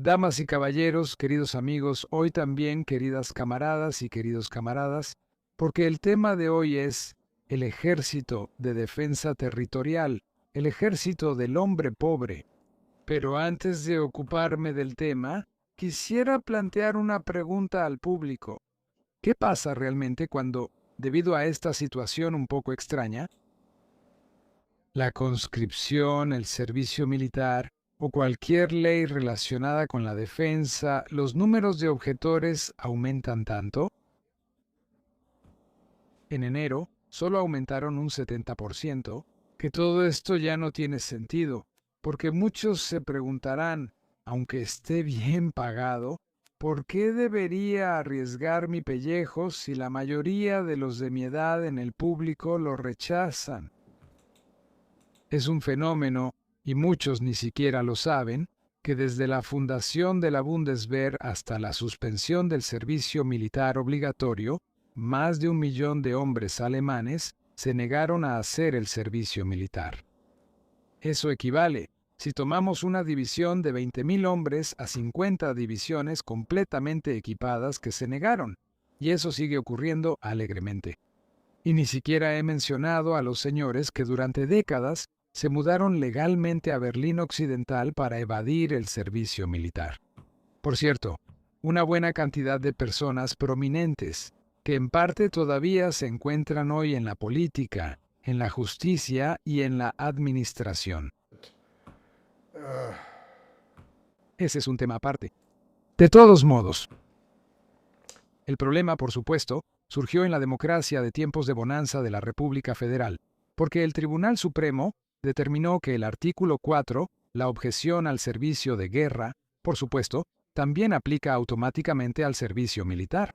Damas y caballeros, queridos amigos, hoy también queridas camaradas y queridos camaradas, porque el tema de hoy es el Ejército de Defensa Territorial, el Ejército del Hombre Pobre. Pero antes de ocuparme del tema, quisiera plantear una pregunta al público. ¿Qué pasa realmente cuando, debido a esta situación un poco extraña, la conscripción, el servicio militar o cualquier ley relacionada con la defensa, los números de objetores aumentan tanto? En enero solo aumentaron un 70%, que todo esto ya no tiene sentido, porque muchos se preguntarán, aunque esté bien pagado, ¿por qué debería arriesgar mi pellejo si la mayoría de los de mi edad en el público lo rechazan? Es un fenómeno, y muchos ni siquiera lo saben, que desde la fundación de la Bundeswehr hasta la suspensión del servicio militar obligatorio, más de 1 millón de hombres alemanes se negaron a hacer el servicio militar. Eso equivale, si tomamos una división de 20.000 hombres, a 50 divisiones completamente equipadas que se negaron, y eso sigue ocurriendo alegremente. Y ni siquiera he mencionado a los señores que durante décadas se mudaron legalmente a Berlín Occidental para evadir el servicio militar. Por cierto, una buena cantidad de personas prominentes, que en parte todavía se encuentran hoy en la política, en la justicia y en la administración. Ese es un tema aparte. De todos modos, el problema, por supuesto, surgió en la democracia de tiempos de bonanza de la República Federal, porque el Tribunal Supremo determinó que el artículo 4, la objeción al servicio de guerra, por supuesto, también aplica automáticamente al servicio militar,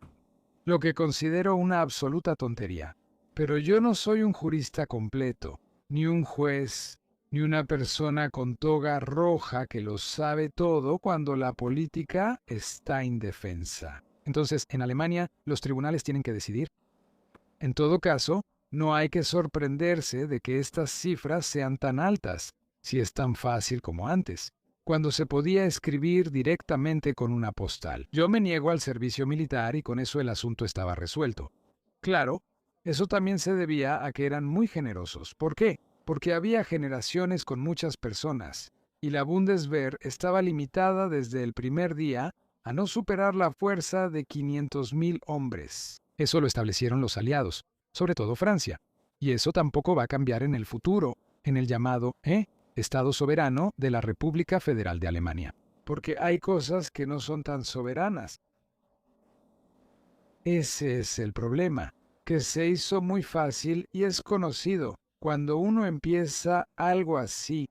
lo que considero una absoluta tontería. Pero yo no soy un jurista completo, ni un juez, ni una persona con toga roja que lo sabe todo cuando la política está indefensa. Entonces, en Alemania, los tribunales tienen que decidir. En todo caso, no hay que sorprenderse de que estas cifras sean tan altas, si es tan fácil como antes, cuando se podía escribir directamente con una postal. Yo me niego al servicio militar y con eso el asunto estaba resuelto. Claro, eso también se debía a que eran muy generosos. ¿Por qué? Porque había generaciones con muchas personas, y la Bundeswehr estaba limitada desde el primer día a no superar la fuerza de 500.000 hombres. Eso lo establecieron los aliados, sobre todo Francia. Y eso tampoco va a cambiar en el futuro, en el llamado Estado soberano de la República Federal de Alemania. Porque hay cosas que no son tan soberanas. Ese es el problema, que se hizo muy fácil y es conocido. Cuando uno empieza algo así,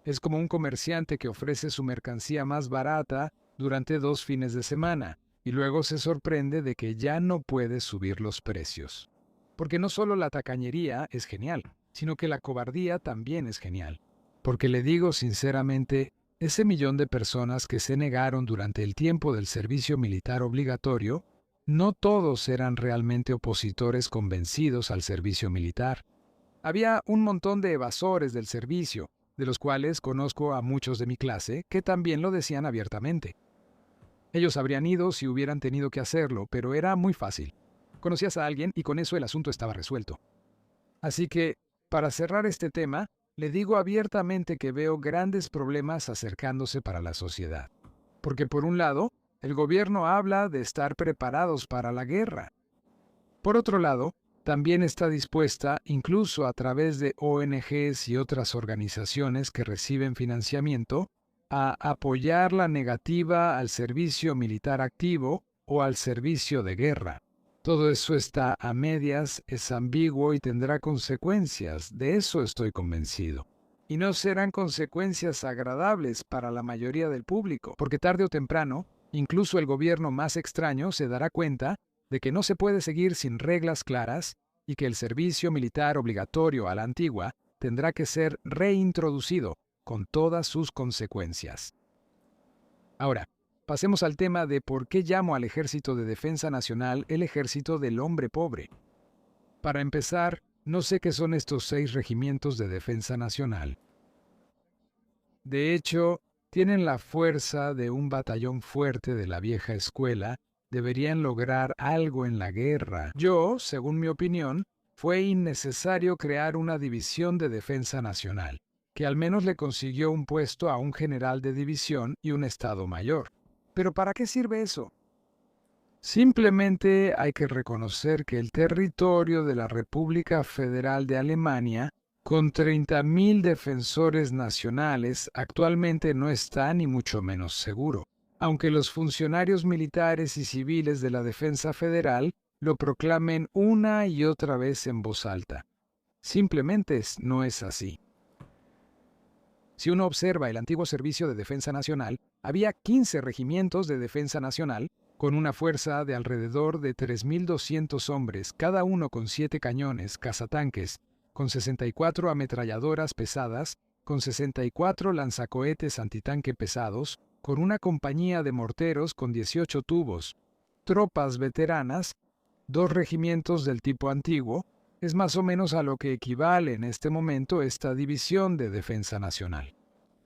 es como un comerciante que ofrece su mercancía más barata durante 2 fines de semana y luego se sorprende de que ya no puede subir los precios. Porque no solo la tacañería es genial, sino que la cobardía también es genial. Porque le digo sinceramente, ese millón de personas que se negaron durante el tiempo del servicio militar obligatorio, no todos eran realmente opositores convencidos al servicio militar. Había un montón de evasores del servicio, de los cuales conozco a muchos de mi clase que también lo decían abiertamente. Ellos habrían ido si hubieran tenido que hacerlo, pero era muy fácil. Conocías a alguien y con eso el asunto estaba resuelto. Así que, para cerrar este tema, le digo abiertamente que veo grandes problemas acercándose para la sociedad. Porque por un lado, el gobierno habla de estar preparados para la guerra. Por otro lado, también está dispuesta, incluso a través de ONGs y otras organizaciones que reciben financiamiento, a apoyar la negativa al servicio militar activo o al servicio de guerra. Todo eso está a medias, es ambiguo y tendrá consecuencias, de eso estoy convencido. Y no serán consecuencias agradables para la mayoría del público, porque tarde o temprano, incluso el gobierno más extraño se dará cuenta de que no se puede seguir sin reglas claras y que el servicio militar obligatorio a la antigua tendrá que ser reintroducido con todas sus consecuencias. Ahora, pasemos al tema de por qué llamo al Ejército de Defensa Nacional el Ejército del Hombre Pobre. Para empezar, no sé qué son estos 6 regimientos de defensa nacional. De hecho, Tienen la fuerza de un batallón fuerte de la vieja escuela, deberían lograr algo en la guerra. Según mi opinión, fue innecesario crear una división de defensa nacional, que al menos le consiguió un puesto a un general de división y un estado mayor. ¿Pero para qué sirve eso? Simplemente hay que reconocer que el territorio de la República Federal de Alemania, con 30.000 defensores nacionales, actualmente no está ni mucho menos seguro, aunque los funcionarios militares y civiles de la Defensa Federal lo proclamen una y otra vez en voz alta. Simplemente no es así. Si uno observa el antiguo Servicio de Defensa Nacional, había 15 regimientos de defensa nacional con una fuerza de alrededor de 3.200 hombres, cada uno con 7 cañones, cazatanques, con 64 ametralladoras pesadas, con 64 lanzacohetes antitanque pesados, con una compañía de morteros con 18 tubos, tropas veteranas, 2 regimientos del tipo antiguo. Es más o menos a lo que equivale en este momento esta división de defensa nacional.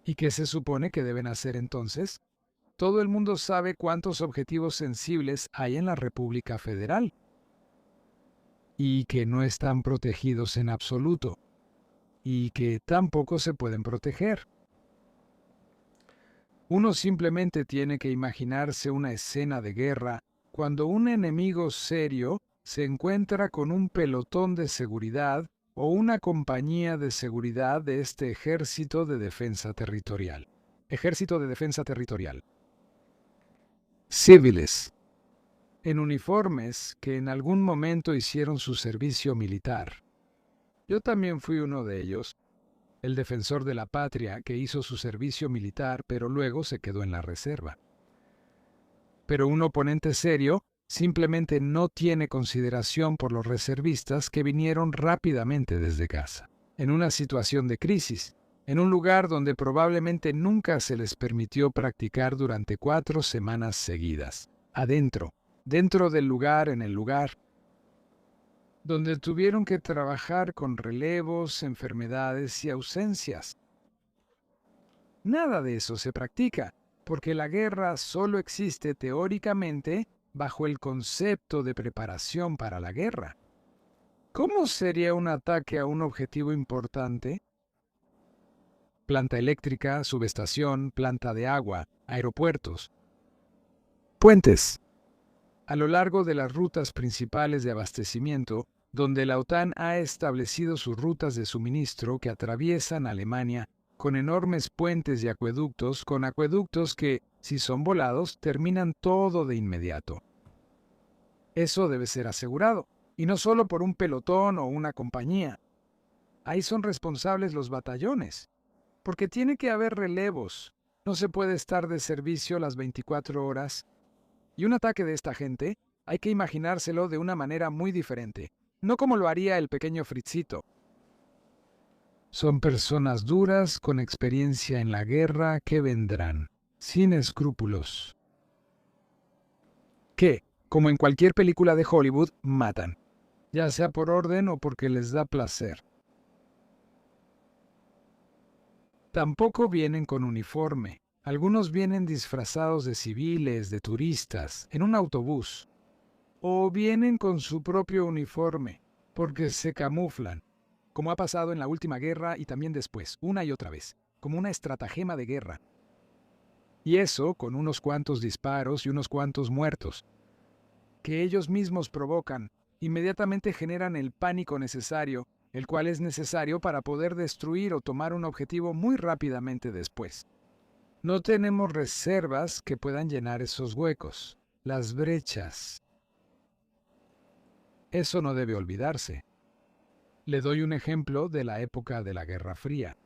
¿Y qué se supone que deben hacer entonces? Todo el mundo sabe cuántos objetivos sensibles hay en la República Federal y que no están protegidos en absoluto y que tampoco se pueden proteger. Uno simplemente tiene que imaginarse una escena de guerra cuando un enemigo serio se encuentra con un pelotón de seguridad o una compañía de seguridad de este Ejército de Defensa Territorial. Ejército de Defensa Territorial. Civiles. En uniformes que en algún momento hicieron su servicio militar. Yo también fui uno de ellos, el defensor de la patria que hizo su servicio militar pero luego se quedó en la reserva. Pero un oponente serio simplemente no tiene consideración por los reservistas que vinieron rápidamente desde casa, en una situación de crisis, en un lugar donde probablemente nunca se les permitió practicar durante 4 semanas seguidas, adentro, dentro del lugar, en el lugar, donde tuvieron que trabajar con relevos, enfermedades y ausencias. Nada de eso se practica, porque la guerra solo existe teóricamente bajo el concepto de preparación para la guerra. ¿Cómo sería un ataque a un objetivo importante? Planta eléctrica, subestación, planta de agua, aeropuertos, puentes. A lo largo de las rutas principales de abastecimiento, donde la OTAN ha establecido sus rutas de suministro que atraviesan Alemania, con enormes puentes y acueductos, con acueductos que, si son volados, terminan todo de inmediato. Eso debe ser asegurado, y no solo por un pelotón o una compañía. Ahí son responsables los batallones, porque tiene que haber relevos. No se puede estar de servicio las 24 horas. Y un ataque de esta gente hay que imaginárselo de una manera muy diferente, no como lo haría el pequeño Fritzito. Son personas duras con experiencia en la guerra que vendrán, sin escrúpulos. Que, como en cualquier película de Hollywood, matan, ya sea por orden o porque les da placer. Tampoco vienen con uniforme. Algunos vienen disfrazados de civiles, de turistas, en un autobús. O vienen con su propio uniforme, porque se camuflan, como ha pasado en la última guerra y también después, una y otra vez, como una estratagema de guerra. Y eso con unos cuantos disparos y unos cuantos muertos, que ellos mismos provocan, inmediatamente generan el pánico necesario, el cual es necesario para poder destruir o tomar un objetivo muy rápidamente después. No tenemos reservas que puedan llenar esos huecos, las brechas. Eso no debe olvidarse. Le doy un ejemplo de la época de la Guerra Fría.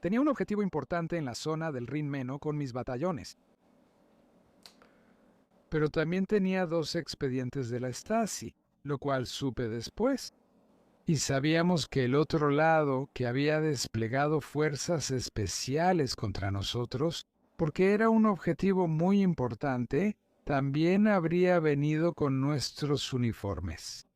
Tenía un objetivo importante en la zona del Rin-Meno con mis batallones. Pero también tenía 2 expedientes de la Stasi, lo cual supe después. Y sabíamos que el otro lado, que había desplegado fuerzas especiales contra nosotros, porque era un objetivo muy importante, también habría venido con nuestros uniformes.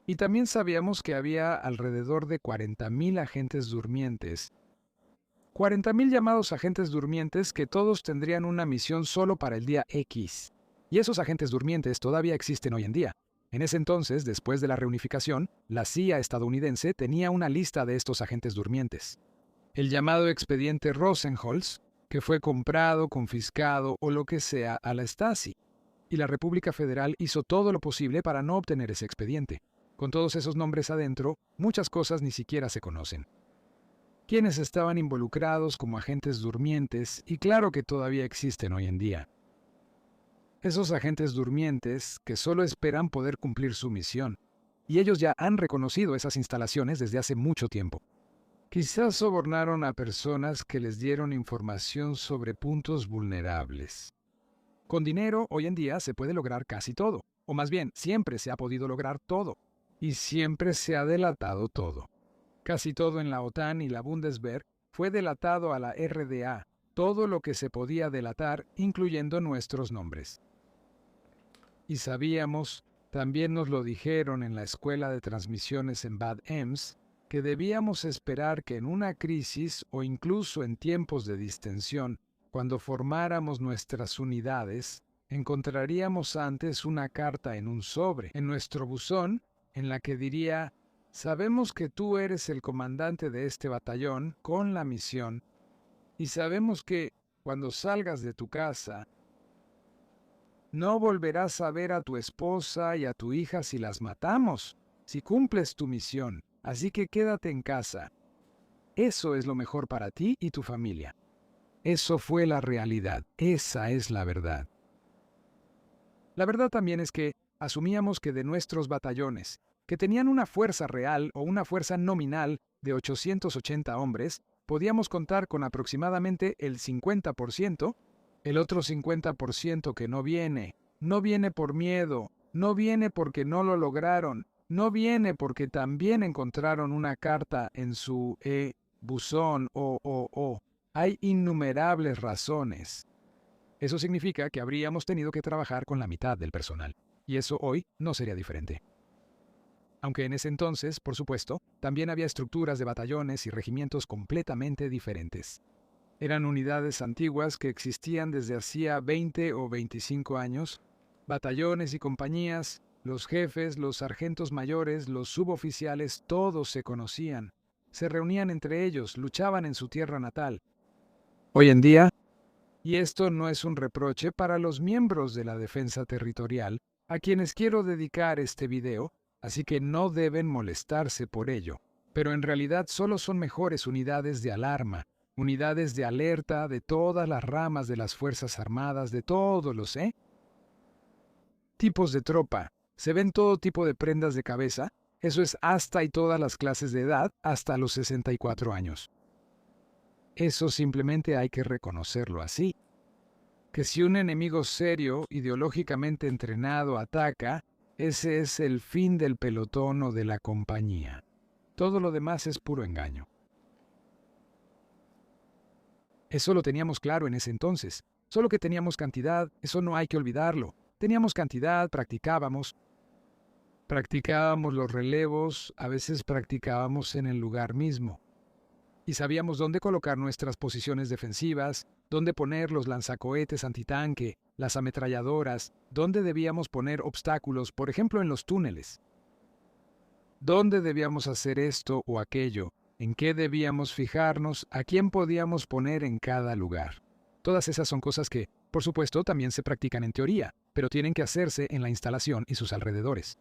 Y también sabíamos que había alrededor de 40.000 agentes durmientes 40.000 llamados agentes durmientes que todos tendrían una misión solo para el día X. Y esos agentes durmientes todavía existen hoy en día. En ese entonces, después de la reunificación, la CIA estadounidense tenía una lista de estos agentes durmientes. El llamado expediente Rosenholz, que fue comprado, confiscado o lo que sea a la Stasi. Y la República Federal hizo todo lo posible para no obtener ese expediente. Con todos esos nombres adentro, muchas cosas ni siquiera se conocen. Quienes estaban involucrados como agentes durmientes, y claro que todavía existen hoy en día. Esos agentes durmientes que solo esperan poder cumplir su misión, y ellos ya han reconocido esas instalaciones desde hace mucho tiempo. Quizás sobornaron a personas que les dieron información sobre puntos vulnerables. Con dinero, hoy en día se puede lograr casi todo, o más bien, siempre se ha podido lograr todo, y siempre se ha delatado todo. Casi todo en la OTAN y la Bundeswehr fue delatado a la RDA, todo lo que se podía delatar, incluyendo nuestros nombres. Y sabíamos, también nos lo dijeron en la escuela de transmisiones en Bad Ems, que debíamos esperar que en una crisis o incluso en tiempos de distensión, cuando formáramos nuestras unidades, encontraríamos antes una carta en un sobre, en nuestro buzón, en la que diría: sabemos que tú eres el comandante de este batallón con la misión, y sabemos que, cuando salgas de tu casa, no volverás a ver a tu esposa y a tu hija si las matamos, si cumples tu misión, así que quédate en casa. Eso es lo mejor para ti y tu familia. Eso fue la realidad, esa es la verdad. La verdad también es que asumíamos que de nuestros batallones, que tenían una fuerza real o una fuerza nominal de 880 hombres, podíamos contar con aproximadamente el 50%, el otro 50% que no viene por miedo, no viene porque no lo lograron, no viene porque también encontraron una carta en su buzón o. Hay innumerables razones. Eso significa que habríamos tenido que trabajar con la mitad del personal, y eso hoy no sería diferente. Aunque en ese entonces, por supuesto, también había estructuras de batallones y regimientos completamente diferentes. Eran unidades antiguas que existían desde hacía 20 o 25 años, batallones y compañías, los jefes, los sargentos mayores, los suboficiales, todos se conocían, se reunían entre ellos, luchaban en su tierra natal. Hoy en día, y esto no es un reproche para los miembros de la defensa territorial, a quienes quiero dedicar este video, así que no deben molestarse por ello, pero en realidad solo son mejores unidades de alarma, unidades de alerta de todas las ramas de las Fuerzas Armadas, de todos los tipos de tropa. Se ven todo tipo de prendas de cabeza, eso es hasta y todas las clases de edad, hasta los 64 años. Eso simplemente hay que reconocerlo así. Que si un enemigo serio, ideológicamente entrenado, ataca, ese es el fin del pelotón o de la compañía. Todo lo demás es puro engaño. Eso lo teníamos claro en ese entonces. Solo que teníamos cantidad, eso no hay que olvidarlo. Teníamos cantidad, practicábamos los relevos, a veces practicábamos en el lugar mismo. Y sabíamos dónde colocar nuestras posiciones defensivas, dónde poner los lanzacohetes antitanque, las ametralladoras, dónde debíamos poner obstáculos, por ejemplo en los túneles. Dónde debíamos hacer esto o aquello, en qué debíamos fijarnos, a quién podíamos poner en cada lugar. Todas esas son cosas que, por supuesto, también se practican en teoría, pero tienen que hacerse en la instalación y sus alrededores.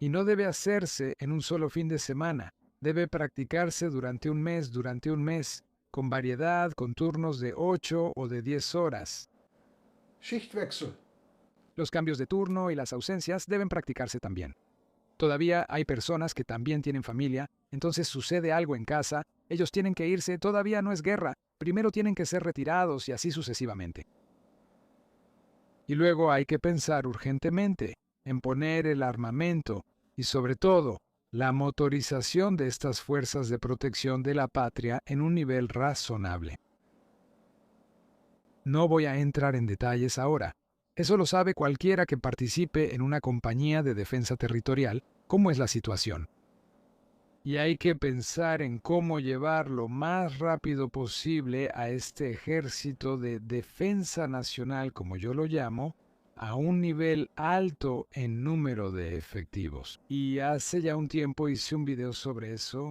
Y no debe hacerse en un solo fin de semana. Debe practicarse durante un mes, con variedad, con turnos de 8 o de 10 horas. Schichtwechsel. Los cambios de turno y las ausencias deben practicarse también. Todavía hay personas que también tienen familia, entonces sucede algo en casa, ellos tienen que irse, todavía no es guerra, primero tienen que ser retirados y así sucesivamente. Y luego hay que pensar urgentemente en poner el armamento y sobre todo la motorización de estas fuerzas de protección de la patria en un nivel razonable. No voy a entrar en detalles ahora. Eso lo sabe cualquiera que participe en una compañía de defensa territorial, cómo es la situación. Y hay que pensar en cómo llevar lo más rápido posible a este ejército de defensa nacional, como yo lo llamo, a un nivel alto en número de efectivos. Y hace ya un tiempo hice un video sobre eso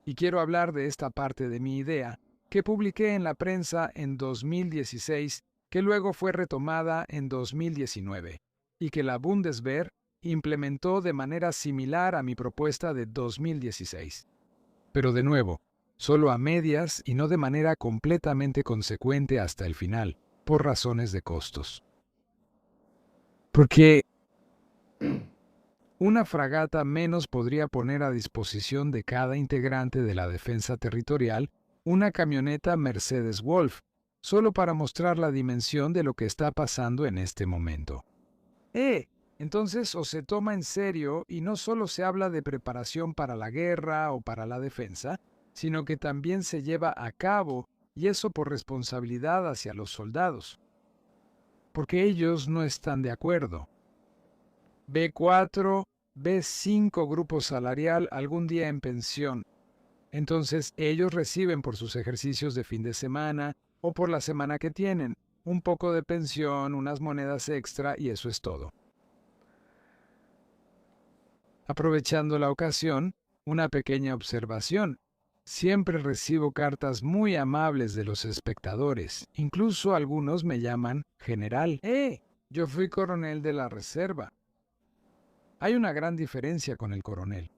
y quiero hablar de esta parte de mi idea que publiqué en la prensa en 2016, que luego fue retomada en 2019 y que la Bundeswehr implementó de manera similar a mi propuesta de 2016. Pero de nuevo, solo a medias y no de manera completamente consecuente hasta el final, por razones de costos. Porque una fragata menos podría poner a disposición de cada integrante de la defensa territorial una camioneta Mercedes Wolf, solo para mostrar la dimensión de lo que está pasando en este momento. Entonces o se toma en serio y no solo se habla de preparación para la guerra o para la defensa, sino que también se lleva a cabo, y eso por responsabilidad hacia los soldados. Porque ellos no están de acuerdo. B4, B5 grupo salarial algún día en pensión. Entonces ellos reciben por sus ejercicios de fin de semana o por la semana que tienen, un poco de pensión, unas monedas extra y eso es todo. Aprovechando la ocasión, una pequeña observación. Siempre recibo cartas muy amables de los espectadores, incluso algunos me llaman general. Yo fui coronel de la reserva. Hay una gran diferencia con el coronel.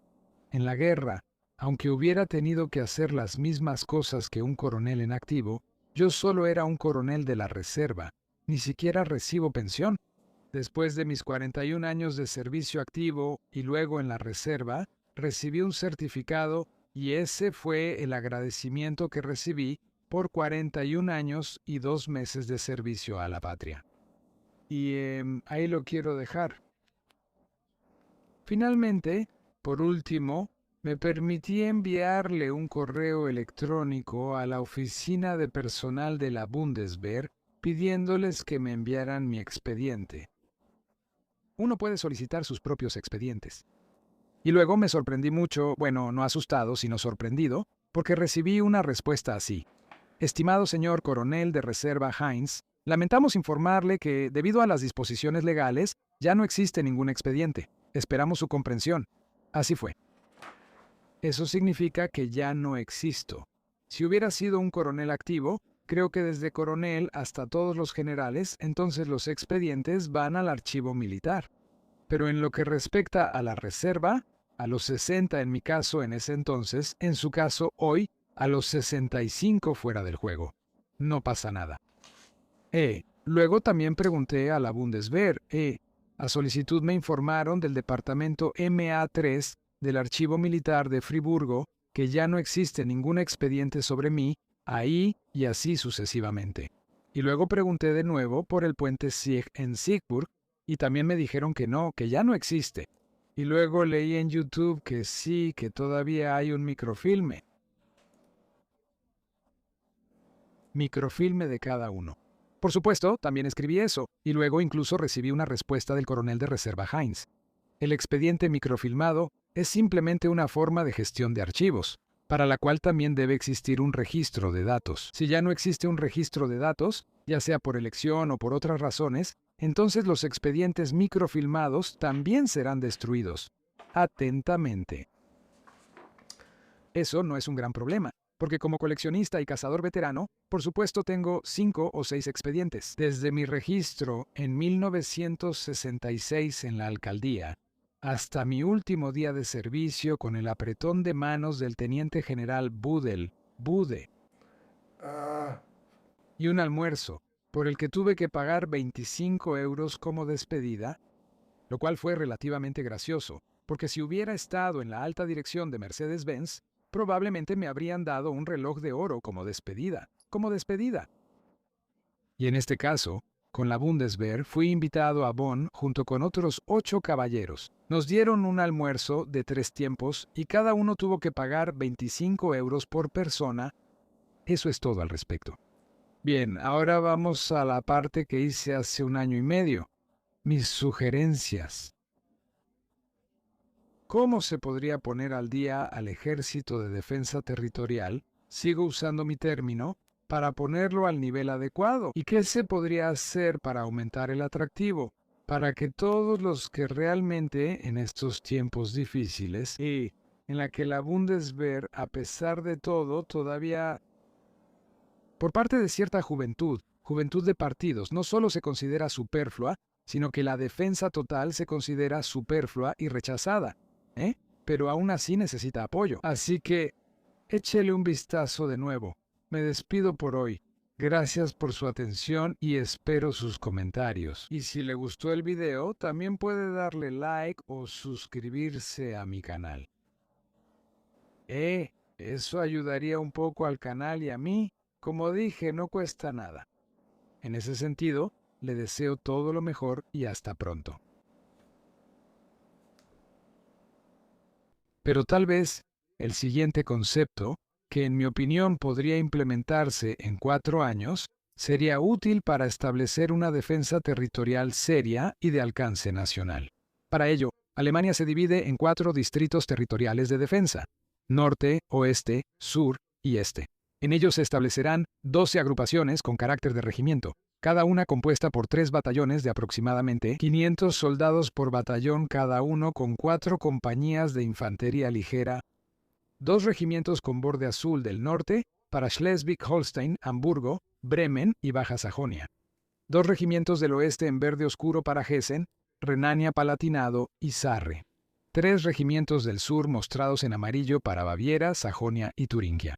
En la guerra, aunque hubiera tenido que hacer las mismas cosas que un coronel en activo, yo solo era un coronel de la reserva, ni siquiera recibo pensión. Después de mis 41 años de servicio activo y luego en la reserva, recibí un certificado y ese fue el agradecimiento que recibí por 41 años y 2 meses de servicio a la patria. Y ahí lo quiero dejar. Finalmente, por último, me permití enviarle un correo electrónico a la oficina de personal de la Bundeswehr pidiéndoles que me enviaran mi expediente. Uno puede solicitar sus propios expedientes. Y luego me sorprendí mucho, bueno, no asustado, sino sorprendido, porque recibí una respuesta así. Estimado señor coronel de reserva Heinz, lamentamos informarle que, debido a las disposiciones legales, ya no existe ningún expediente. Esperamos su comprensión. Así fue. Eso significa que ya no existo. Si hubiera sido un coronel activo, creo que desde coronel hasta todos los generales, entonces los expedientes van al archivo militar. Pero en lo que respecta a la reserva, a los 60 en mi caso en ese entonces, en su caso hoy, a los 65 fuera del juego. No pasa nada. Luego también pregunté a la Bundeswehr. A solicitud me informaron del departamento MA3 del Archivo Militar de Friburgo que ya no existe ningún expediente sobre mí ahí y así sucesivamente. Y luego pregunté de nuevo por el puente Sieg en Siegburg y también me dijeron que no, que ya no existe. Y luego leí en YouTube que sí, que todavía hay un microfilme. Microfilme de cada uno. Por supuesto, también escribí eso, y luego incluso recibí una respuesta del coronel de reserva Heinz. El expediente microfilmado es simplemente una forma de gestión de archivos, para la cual también debe existir un registro de datos. Si ya no existe un registro de datos, ya sea por elección o por otras razones, entonces los expedientes microfilmados también serán destruidos. Atentamente. Eso no es un gran problema, porque como coleccionista y cazador veterano, por supuesto tengo 5 o 6 expedientes. Desde mi registro en 1966 en la alcaldía, hasta mi último día de servicio con el apretón de manos del teniente general Bude, y un almuerzo, por el que tuve que pagar 25 euros como despedida, lo cual fue relativamente gracioso, porque si hubiera estado en la alta dirección de Mercedes-Benz, probablemente me habrían dado un reloj de oro como despedida. Y en este caso, con la Bundeswehr fui invitado a Bonn junto con otros 8 caballeros. Nos dieron un almuerzo de 3 tiempos y cada uno tuvo que pagar 25 euros por persona. Eso es todo al respecto. Bien, ahora vamos a la parte que hice hace un año y medio. Mis sugerencias. ¿Cómo se podría poner al día al Ejército de Defensa Territorial? Sigo usando mi término para ponerlo al nivel adecuado. ¿Y qué se podría hacer para aumentar el atractivo? Para que todos los que realmente en estos tiempos difíciles y en la que la Bundeswehr, a pesar de todo, todavía, por parte de cierta juventud de partidos, no solo se considera superflua, sino que la defensa total se considera superflua y rechazada, pero aún así necesita apoyo. Así que échele un vistazo de nuevo. Me despido por hoy. Gracias por su atención y espero sus comentarios. Y si le gustó el video, también puede darle like o suscribirse a mi canal. Eso ayudaría un poco al canal y a mí. Como dije, no cuesta nada. En ese sentido, le deseo todo lo mejor y hasta pronto. Pero tal vez el siguiente concepto, que en mi opinión podría implementarse en 4 años, sería útil para establecer una defensa territorial seria y de alcance nacional. Para ello, Alemania se divide en 4 distritos territoriales de defensa: norte, oeste, sur y este. En ellos se establecerán 12 agrupaciones con carácter de regimiento, cada una compuesta por 3 batallones de aproximadamente 500 soldados por batallón cada uno, con 4 compañías de infantería ligera, 2 regimientos con borde azul del norte para Schleswig-Holstein, Hamburgo, Bremen y Baja Sajonia, 2 regimientos del oeste en verde oscuro para Hessen, Renania-Palatinado y Sarre, 3 regimientos del sur mostrados en amarillo para Baviera, Sajonia y Turingia,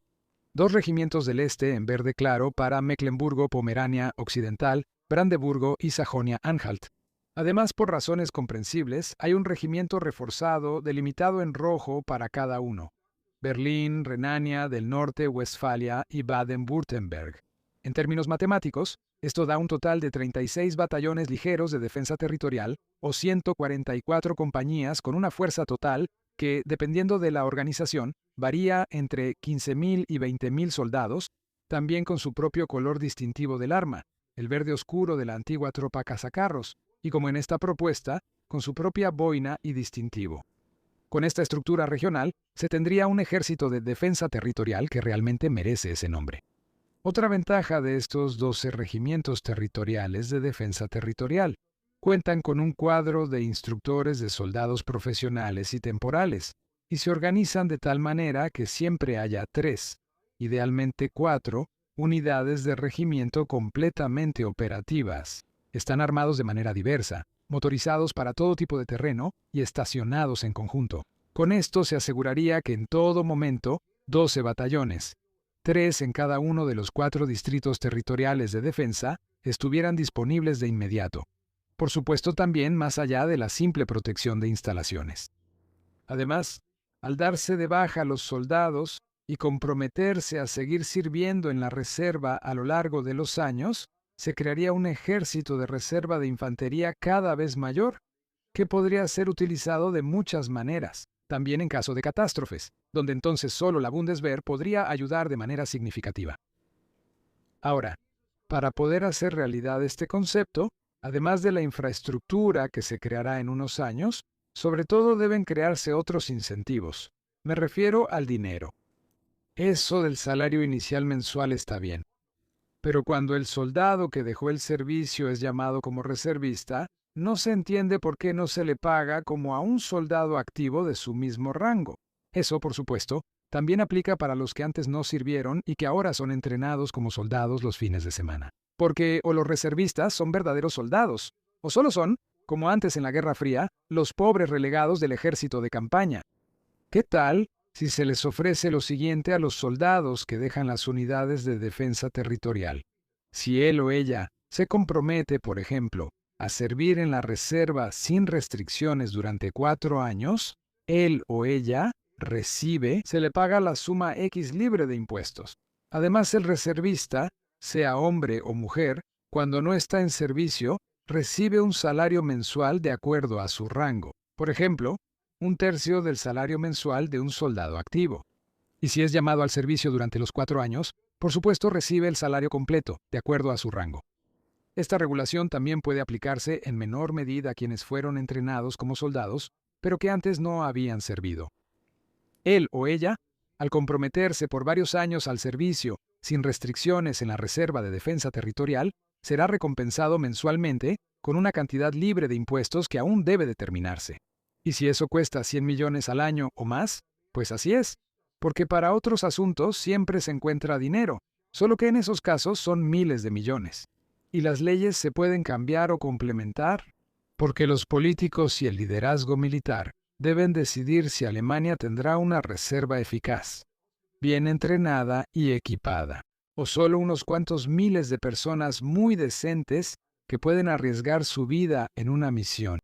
2 regimientos del este en verde claro para Mecklemburgo, Pomerania Occidental, Brandeburgo y Sajonia-Anhalt. Además, por razones comprensibles, hay un regimiento reforzado delimitado en rojo para cada uno: Berlín, Renania del Norte, Westfalia y Baden-Württemberg. En términos matemáticos, esto da un total de 36 batallones ligeros de defensa territorial o 144 compañías con una fuerza total que, dependiendo de la organización, varía entre 15.000 y 20.000 soldados, también con su propio color distintivo del arma, el verde oscuro de la antigua tropa cazacarros, y como en esta propuesta, con su propia boina y distintivo. Con esta estructura regional, se tendría un ejército de defensa territorial que realmente merece ese nombre. Otra ventaja de estos 12 regimientos territoriales de defensa territorial: cuentan con un cuadro de instructores de soldados profesionales y temporales, y se organizan de tal manera que siempre haya 3, idealmente 4, unidades de regimiento completamente operativas. Están armados de manera diversa, motorizados para todo tipo de terreno y estacionados en conjunto. Con esto se aseguraría que en todo momento 12 batallones, 3 en cada uno de los 4 distritos territoriales de defensa, estuvieran disponibles de inmediato. Por supuesto, también más allá de la simple protección de instalaciones. Además, al darse de baja a los soldados y comprometerse a seguir sirviendo en la reserva a lo largo de los años, se crearía un ejército de reserva de infantería cada vez mayor, que podría ser utilizado de muchas maneras, también en caso de catástrofes, donde entonces solo la Bundeswehr podría ayudar de manera significativa. Ahora, para poder hacer realidad este concepto, además de la infraestructura que se creará en unos años, sobre todo deben crearse otros incentivos. Me refiero al dinero. Eso del salario inicial mensual está bien. Pero cuando el soldado que dejó el servicio es llamado como reservista, no se entiende por qué no se le paga como a un soldado activo de su mismo rango. Eso, por supuesto, también aplica para los que antes no sirvieron y que ahora son entrenados como soldados los fines de semana. Porque o los reservistas son verdaderos soldados, o solo son, como antes en la Guerra Fría, los pobres relegados del ejército de campaña. ¿Qué tal si se les ofrece lo siguiente a los soldados que dejan las unidades de defensa territorial? Si él o ella se compromete, por ejemplo, a servir en la reserva sin restricciones durante 4 años, él o ella se le paga la suma X libre de impuestos. Además, el reservista, sea hombre o mujer, cuando no está en servicio, recibe un salario mensual de acuerdo a su rango. Por ejemplo, 1/3 del salario mensual de un soldado activo. Y si es llamado al servicio durante los 4 años, por supuesto recibe el salario completo, de acuerdo a su rango. Esta regulación también puede aplicarse en menor medida a quienes fueron entrenados como soldados pero que antes no habían servido. Él o ella, al comprometerse por varios años al servicio, sin restricciones en la Reserva de Defensa Territorial, será recompensado mensualmente con una cantidad libre de impuestos que aún debe determinarse. Y si eso cuesta 100 millones al año o más, pues así es, porque para otros asuntos siempre se encuentra dinero, solo que en esos casos son miles de millones. Y las leyes se pueden cambiar o complementar, porque los políticos y el liderazgo militar deben decidir si Alemania tendrá una reserva eficaz, bien entrenada y equipada, o solo unos cuantos miles de personas muy decentes que pueden arriesgar su vida en una misión.